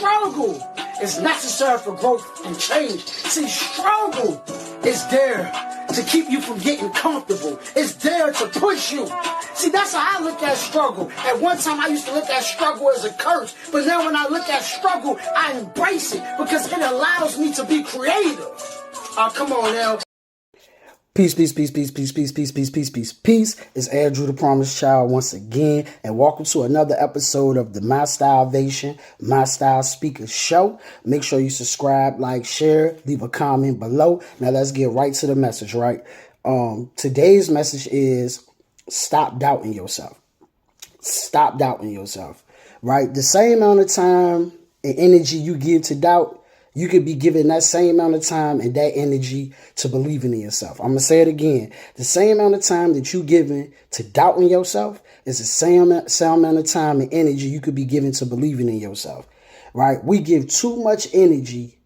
struggle is necessary for growth and change. See, struggle is there to keep you from getting comfortable. It's there to push you. See, that's how I look at struggle. At one time, I used to look at struggle as a curse. But now when I look at struggle, I embrace it because it allows me to be creative. Come on now. Peace, peace, peace, peace, peace, peace, peace, peace, peace, peace, peace. It's Andrew the Promised Child once again, and welcome to another episode of the My Stylevation, My Style Speaker Show. Make sure you subscribe, like, share, leave a comment below. Now let's get right to the message, right? Today's message is stop doubting yourself. Stop doubting yourself, right? The same amount of time and energy you give to doubt, you could be given that same amount of time and that energy to believing in yourself. I'm going to say it again. The same amount of time that you giving to doubting yourself is the same amount of time and energy you could be given to believing in yourself, right? We give too much energy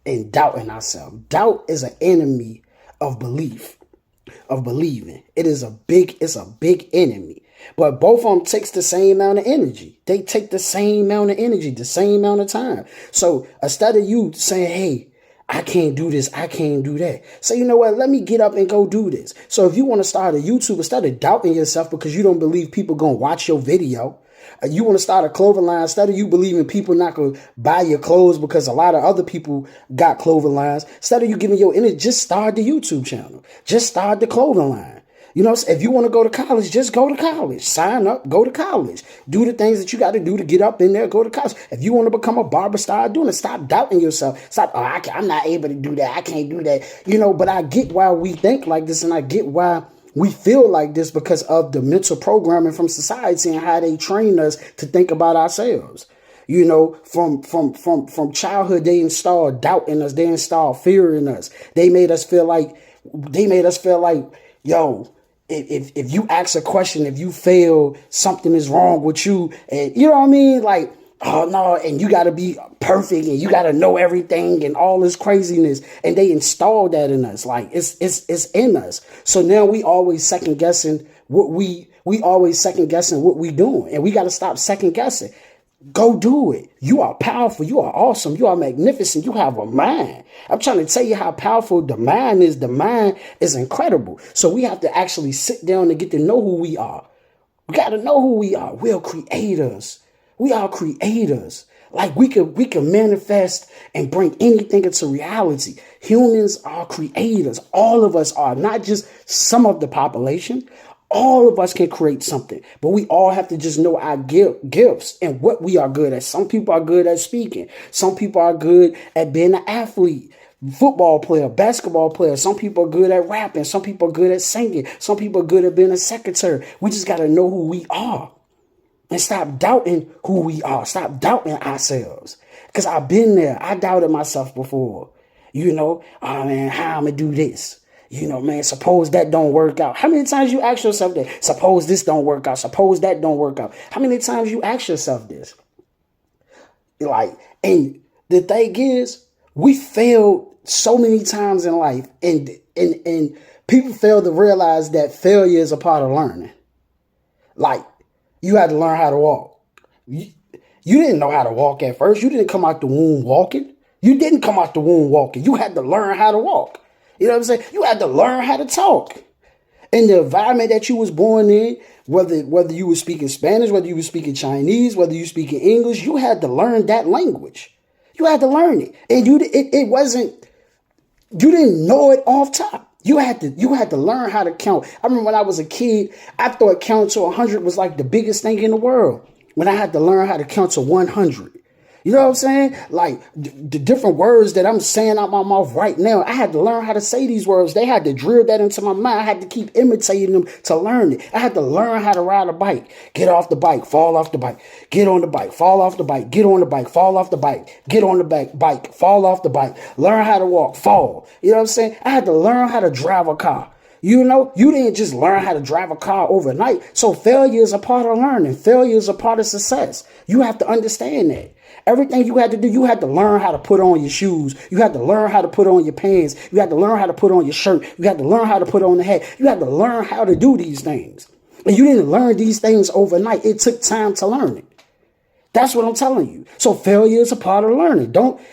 in doubting ourselves. Doubt is an enemy of belief, of believing. It's a big enemy. But both of them takes the same amount of energy. They take the same amount of energy, the same amount of time. So instead of you saying, hey, I can't do this, I can't do that, say, you know what, let me get up and go do this. So if you want to start a YouTube, instead of doubting yourself because you don't believe people going to watch your video, you want to start a clothing line, instead of you believing people not going to buy your clothes because a lot of other people got clothing lines, instead of you giving your energy, just start the YouTube channel. Just start the clothing line. You know, if you want to go to college, just go to college. Sign up, go to college. Do the things that you got to do to get up in there, go to college. If you want to become a barber, start doing it. Stop doubting yourself. Stop, I'm not able to do that. I can't do that. You know, but I get why we think like this, and I get why we feel like this because of the mental programming from society and how they train us to think about ourselves. You know, from childhood, they installed doubt in us. They installed fear in us. They made us feel like, yo, if you ask a question, if you fail, something is wrong with you. And you know what I mean? Like, oh no, and you got to be perfect and you got to know everything and all this craziness. And they installed that in us. Like it's in us. So now we always second guessing what we doing. And we got to stop second guessing. Go do it. You are powerful. You are awesome. You are magnificent. You have a mind. I'm trying to tell you how powerful the mind is. The mind is incredible. So we have to actually sit down and get to know who we are. We got to know who we are. We're creators. We are creators. Like we can manifest and bring anything into reality. Humans are creators. All of us are, not just some of the population. All of us can create something, but we all have to just know our gifts and what we are good at. Some people are good at speaking. Some people are good at being an athlete, football player, basketball player. Some people are good at rapping. Some people are good at singing. Some people are good at being a secretary. We just got to know who we are and stop doubting who we are. Stop doubting ourselves, because I've been there. I doubted myself before. You know, oh man, how I'm going to do this? You know, man, suppose that don't work out. How many times you ask yourself that? Suppose this don't work out. Suppose that don't work out. How many times you ask yourself this? Like, and the thing is, we failed so many times in life, and people fail to realize that failure is a part of learning. Like, you had to learn how to walk. You didn't know how to walk at first. You didn't come out the womb walking. You didn't come out the womb walking. You had to learn how to walk. You know what I'm saying? You had to learn how to talk. In the environment that you was born in, whether you were speaking Spanish, whether you were speaking Chinese, whether you speaking English, you had to learn that language. You had to learn it. And you didn't know it off top. You had to learn how to count. I remember when I was a kid, I thought counting to 100 was like the biggest thing in the world. When I had to learn how to count to 100. You know what I'm saying? Like the different words that I'm saying out my mouth right now, I had to learn how to say these words. They had to drill that into my mind. I had to keep imitating them to learn it. I had to learn how to ride a bike. Get off the bike, fall off the bike, get on the bike, fall off the bike, get on the bike, fall off the bike, get on the bike, fall off the bike, learn how to walk, fall. You know what I'm saying? I had to learn how to drive a car. You know, you didn't just learn how to drive a car overnight. So failure is a part of learning. Failure is a part of success. You have to understand that. Everything you had to do, you had to learn how to put on your shoes. You had to learn how to put on your pants. You had to learn how to put on your shirt. You had to learn how to put on the hat. You had to learn how to do these things. And you didn't learn these things overnight. It took time to learn it. That's what I'm telling you. So failure is a part of learning. Don't like